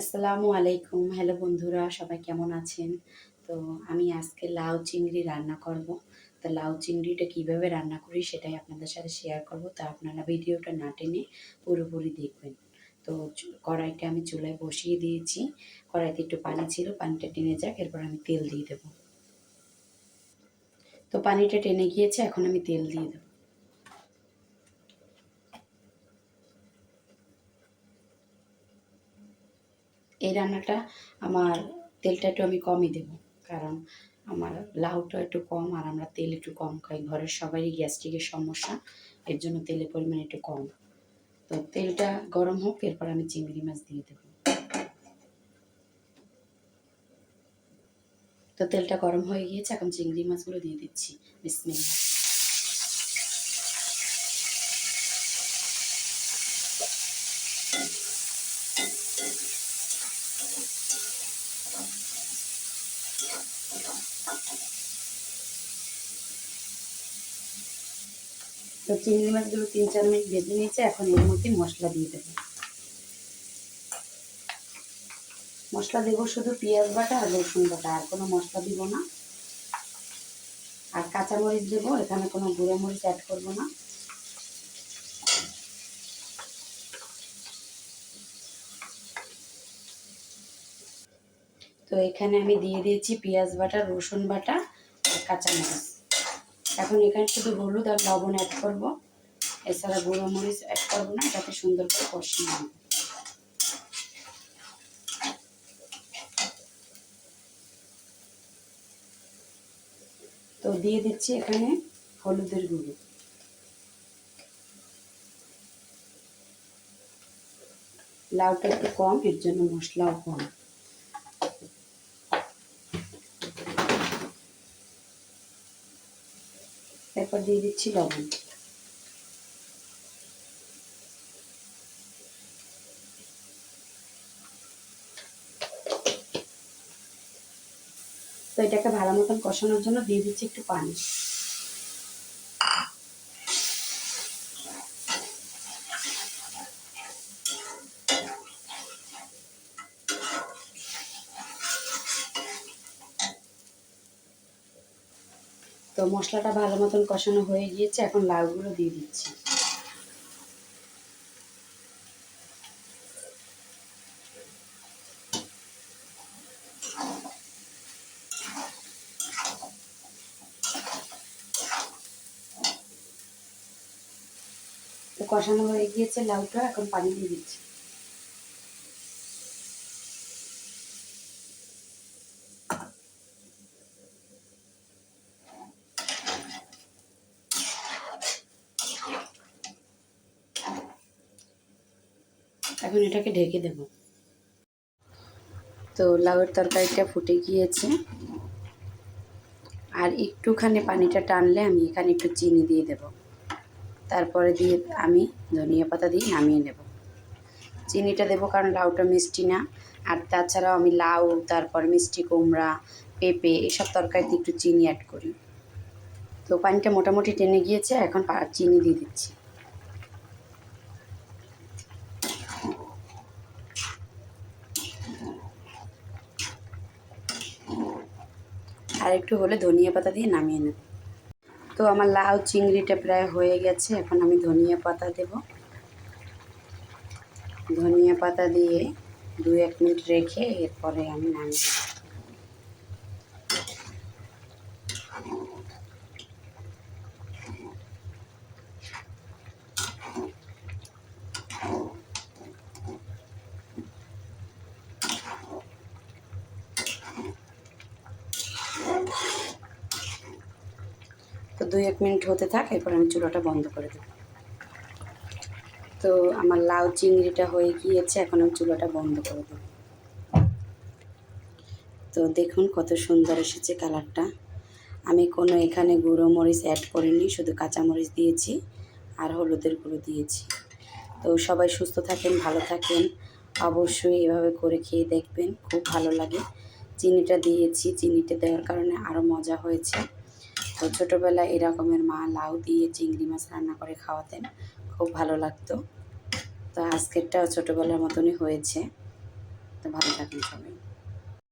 আসসালামু আলাইকুম। হ্যালো বন্ধুরা, সবাই কেমন আছেন? তো আমি আজকে লাউ চিংড়ি রান্না করব। তো লাউ চিংড়িটা কিভাবে রান্না করি সেটাই আপনাদের সাথে শেয়ার করব। তো আপনারা ভিডিওটা না টেনে পুরোপুরি দেখবেন। তো কড়াইটা আমি চুলায় বসিয়ে দিয়েছি। কড়াইতে একটু পানি ছিল, পানিটা টেনে যাক, এরপর আমি তেল দিয়ে দেব। তো পানিটা টেনে গিয়েছে, এখন আমি তেল দিয়ে দেব। এই রান্নাটা আমার তেলটা একটু আমি কমই দেব, কারণ আমার লাউটা একটু কম আর আমরা তেল একটু কম খাই। ঘরের সবারই গ্যাস্ট্রিকের সমস্যা, এর জন্য তেলের পরিমাণ একটু কম। তো তেলটা গরম হোক, এরপর আমি চিংড়ি মাছ দিয়ে দেব। তো তেলটা গরম হয়ে গিয়েছে, এখন চিংড়ি মাছগুলো দিয়ে দিচ্ছি। বিসমিল্লাহ। তো চিংড়ি মাছগুলো 3-4 মিনিট ভেজে নিয়েছে, এখন এর মধ্যে মশলা দিয়ে দেবো। মশলা দেবো শুধু পেঁয়াজ বাটা আর রসুন বাটা, আর কোনো মশলা দিব না। আর কাঁচামরিচ দেবো, এখানে কোনো গুঁড়ো মরিচ অ্যাড করবো না। তো এখানে আমি দিয়ে দিয়েছি পেঁয়াজ বাটা, রসুন বাটা আর কাঁচামরিচ। এখন এখানে শুধু হলুদ আর লবণ অ্যাড করব, এছাড়া গুঁড়ো মরিচ অ্যাড করবো না। এটাকে সুন্দর করে কষিয়ে নেব। তো দিয়ে দিচ্ছি এখানে হলুদের গুঁড়ো। লাউটা একটু কম, এর জন্য মশলাও কম। এরপর দিয়ে দিচ্ছি লবণ। তো এটাকে ভালো মতন কষানোর জন্য দিয়ে দিচ্ছি একটু পানি। তো মশলাটা ভালো মতন কষানো হয়ে গিয়েছে, এখন লাউগুলো দিয়ে দিচ্ছি। তো কষানো হয়ে গিয়েছে লাউটা, এখন পানি দিয়ে দিচ্ছি। এখন এটাকে ঢেকে দেব। তো লাউয়ের তরকারিটা ফুটে গিয়েছে, আর একটুখানি পানিটা টানলে আমি এখানে একটু চিনি দিয়ে দেব। তারপরে দিয়ে আমি ধনিয়া পাতা দিয়ে নামিয়ে নেব। চিনিটা দেবো কারণ লাউটা মিষ্টি না, আর তাছাড়াও আমি লাউ, তারপর মিষ্টি কুমড়া, পেঁপে এসব তরকারিতে একটু চিনি অ্যাড করি। তো পানিটা মোটামুটি টেনে গিয়েছে, এখন চিনি দিয়ে দিচ্ছি। আর একটু হলে ধনিয়া পাতা দিয়ে নামিয়ে নেব। তো আমার লাউ চিংড়িটা প্রায় হয়ে গেছে, এখন আমি ধনিয়া পাতা দেব। ধনিয়া পাতা দিয়ে 2-1 মিনিট রেখে এরপরে আমি নামিয়ে নেব। তো 2-1 মিনিট হতে থাক, এরপর আমি চুলাটা বন্ধ করে দেব। তো আমার লাউ চিংড়িটা হয়ে গিয়েছে, এখন আমি চুলাটা বন্ধ করে দেব। তো দেখুন কত সুন্দর এসেছে কালারটা। আমি কোনো এখানে গুঁড়ো মরিচ অ্যাড করিনি, শুধু কাঁচামরিচ দিয়েছি আর হলুদের গুঁড়ো দিয়েছি। তো সবাই সুস্থ থাকেন, ভালো থাকেন, অবশ্যই এভাবে করে খেয়ে দেখবেন, খুব ভালো লাগে। চিনিটা দিয়েছি, চিনিটা দেওয়ার কারণে আরও মজা হয়েছে। তো ছোটোবেলায় এরকমের মা লাউ দিয়ে চিংড়ি মাছ রান্না করে খাওয়াতেন, খুব ভালো লাগতো। তো আজকেরটাও ছোটোবেলার মতনই হয়েছে। তো ভালো থাকেন সবাই।